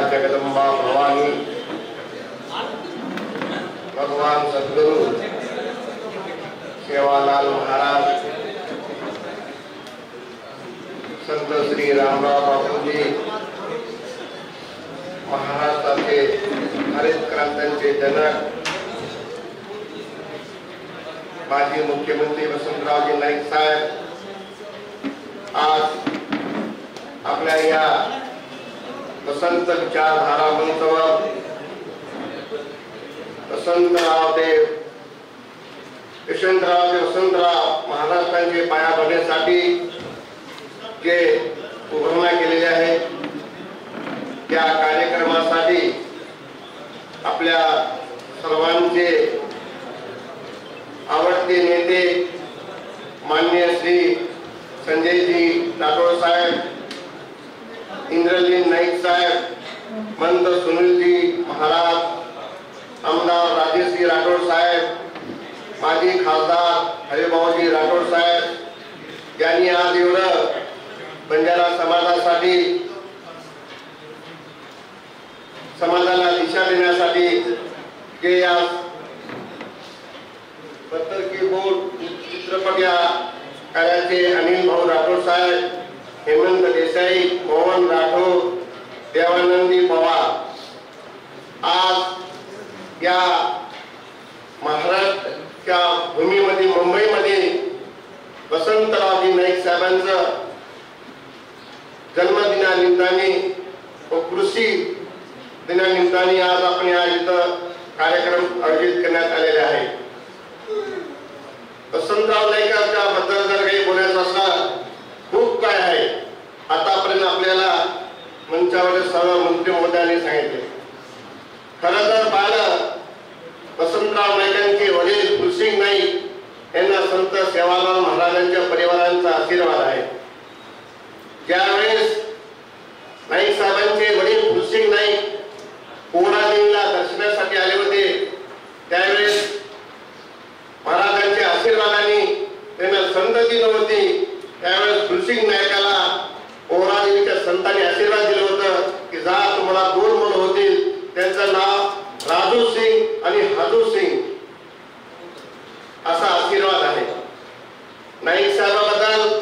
जगदंबा भवानी, भगवान सद्गुरु सेवालाल महाराज, संत श्री रामराव बापूजी, महाराष्ट्राचे हरित क्रांतीचे जनक माजी मुख्यमंत्री वसंतरावजी नाईक साहेब आज आपल्या या वसंत विचारधारा मंचावर वसंतराव देव यशवंतराव वसंतराव महाराष्ट्राचे पाया भरण्यासाठी जे उभारणा केलेले आहे त्या कार्यक्रमासाठी आपल्या सर्वांचे आवडते नेते माननीय श्री संजयजी राठोड साहेब, इंद्रजीत नाईक साहेब, मंत सुनीलजी महाराज, आमदार राजेशजी राठोड साहेब, माजी खासदार हरिभाऊजी राठोड साहेब यांनी आज एवढं बंजारा समाजासाठी समाजाला दिशा देण्यासाठी जे या पत्रकी बोर्ड चित्रपट या कार्याचे अनिल भाऊ राठोड साहेब, हेमंत देसाई, मोहन राठोड, देवानंदी पवार आज या महाराष्ट्राच्या भूमीमध्ये मुंबईमध्ये वसंतरावजी नाईक साहेबांचं जन्मदिनानिमित्ताने व कृषी दिनानिमित्ताने आज आपण या इथं कार्यक्रम आयोजित करण्यात आलेले आहे। वसंतराव नाईकांच्या बद्दल जर काही बोलायचं असलं खूप काय आहे, आतापर्यंत आपल्याला मंचावर सर्व मंत्री महोदयांनी सांगितले। खरं तर पाहिलं वसंतराव नाईकांचे वडील फुलसिंग नाईक यांना संत सेवालाल महाराजांच्या परिवारांचा आशीर्वाद आहे। ज्यावेळेस नाईक साहेबांचे वडील फुलसिंग नाईक पोहरादेवीला दर्शनासाठी आले होते त्यावेळेस महाराजांच्या आशीर्वादाने त्यांना संतती नव्हती, त्यावेळेस फुलसिंग नायकाला पोहरादेवीच्या संतांनी आशीर्वाद दिलं होतं की जा तुम्हाला 2 मुलं होतील, त्यांचं नाव राजू सिंग आणि हाजू सिंग असा आशीर्वाद आहे। नाईक साहेबांबद्दल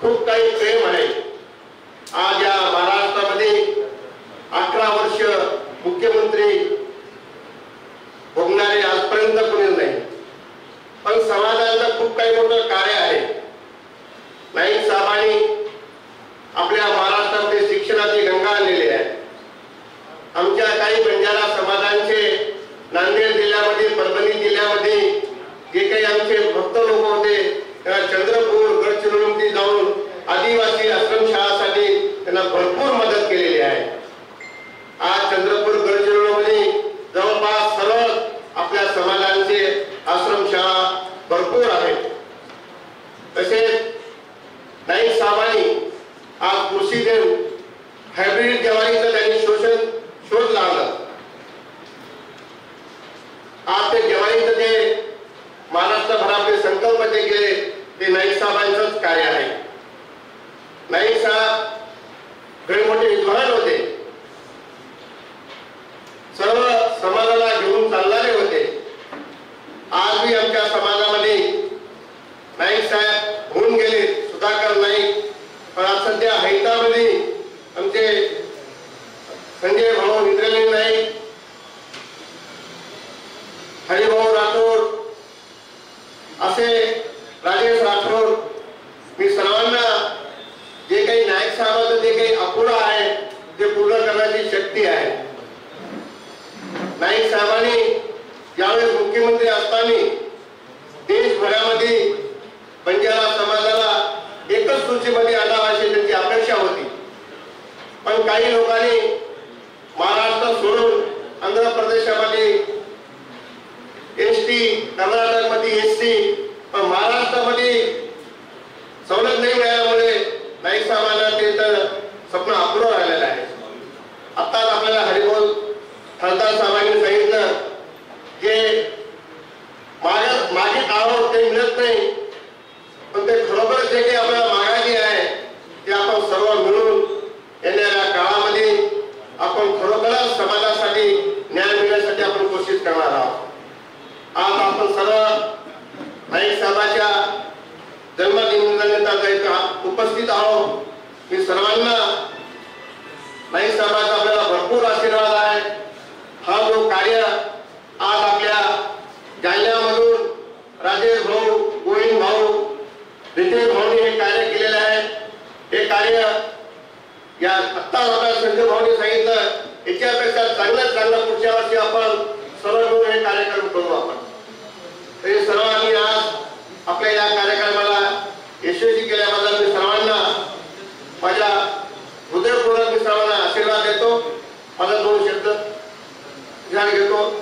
खूप काही प्रेम आहे। आज या महाराष्ट्रामध्ये 18 वर्ष मुख्यमंत्री भोगणारे आजपर्यंत कोणी नाही, पण समाजाचं खूप काही मोठं कार्य आहे। नाईक साहेबांनी आपल्या महाराष्ट्रामध्ये शिक्षणाची गंगा आणलेली आहे। आमच्या काही बंजारा समाजांचे नांदेड जिल्ह्यामध्ये, परभणी जिल्ह्यामध्ये जे काही आमचे भक्त लोक होते त्यांना चंद्रपूर गडचिरोली जाऊन आदिवासी आश्रमशाळासाठी त्यांना भरपूर मदत केलेली आहे। आज चंद्रपूर गडचिरोलीमध्ये जवळपास सर्व आपल्या समाजांचे आश्रमशाळा भरपूर आहेत। तसेच नाईक साहेबांनी आज कृषी हायब्रिड ज्वारीचं त्यांनी शोध लावला। आज ते ज्वारीचं जे महाराष्ट्रभरामध्ये संकल्प जे केले ते नाईक साहेबांचंच कार्य आहे। नाईक साहेब गडे मोठे विद्वान होते, सर्व समाजाला घेऊन चालणारे होते। आज भी आमच्या समाजामध्ये नाईक साहेब होऊन गेले सुधाकर नाईक, पण आज सध्या हैदराबादमध्ये आमचे संजय भाऊ इंद्रजीत नाईक, हरिभाऊ राठोड असे राजेश राठोड, मी सर्वांना जे काही नाईक साहेबांचं जे काही अपुरा आहे ते पूर्ण करण्याची शक्ती आहे। नाईक साहेबांनी ज्यावेळेस मुख्यमंत्री असताना देशभरामध्ये बंजारा समाजाला एकच सूचीमध्ये आणावा अशी त्यांची अपेक्षा होती, पण काही लोकांनी महाराष्ट्र सोडून आंध्र प्रदेशामध्ये एसटी, कर्नाटकमध्ये एसटी, पण महाराष्ट्रामध्ये सवलत नाही मिळाल्यामुळे नाईक साहेबांना ते तर स्वप्न अपुरं राहिलेलं आहे। आताच आपल्याला हरिभाऊ खासदार साहेबांनी सांगितलं की मागे काळावर ते मिळत नाही, पण ते खरोखर जे काही आपल्याला मागायची आहे ते आपण सर्व मिळून येणाऱ्या काळामध्ये आपण खरोखर सर्वसाधारण समाजासाठी न्याय मिळण्यासाठी आपण कोशिश करणार आहोत. आज आपण सर्व नाईक साहेबांच्या जन्मदिनानिमित्त उपस्थित आहोत. मी सर्वांना नाईक साहेबांचा आपल्याला भरपूर आशीर्वाद आहे. हा जो कार्य आज आपल्या जालन्यामधून राजेश भाऊ, गोविंद भाऊ, रितेश भाऊंनी हे कार्य केलेले आहे. हे कार्य या आत्ता होता संजय भाऊंनी सांगितलं याच्यापेक्षा चांगलं पुढच्या वर्षी आपण सर्व मिळून हे कार्यक्रम करू. आपण तरी सर्व आम्ही आज आपल्या या कार्यक्रमाला यशस्वी केल्याबद्दल मी सर्वांना माझ्या हृदयपूर्वक मी सर्वांना आशीर्वाद देतो. माझा 2 शब्द ध्यान घेतो.